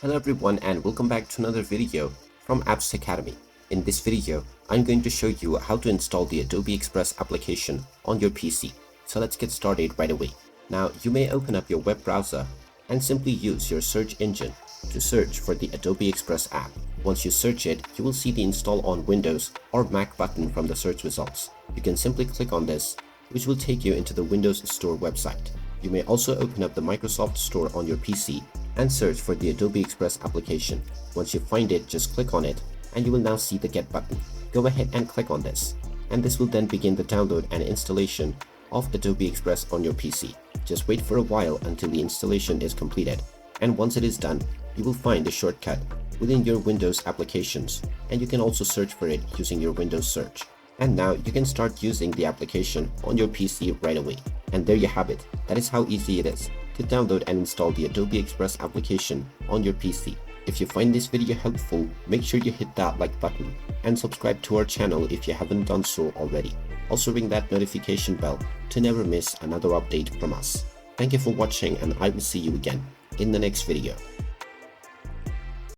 Hello everyone and welcome back to another video from Apps Academy. In this video, I'm going to show you how to install the Adobe Express application on your PC. So let's get started right away. Now you may open up your web browser and simply use your search engine to search for the Adobe Express app. Once you search it, you will see the install on Windows or Mac button from the search results. You can simply click on this, which will take you into the Windows Store website. You may also open up the Microsoft Store on your PC and search for the Adobe Express application. Once you find it, just click on it and you will now see the Get button. Go ahead and click on this, and this will then begin the download and installation of Adobe Express on your PC. Just wait for a while until the installation is completed, and once it is done, you will find the shortcut within your Windows applications, and you can also search for it using your Windows search. And now you can start using the application on your PC right away. And there you have it. That is how easy it is to download and install the Adobe Express application on your PC. If you find this video helpful, make sure you hit that like button and subscribe to our channel if you haven't done so already. Also ring that notification bell to never miss another update from us. Thank you for watching, and I will see you again in the next video.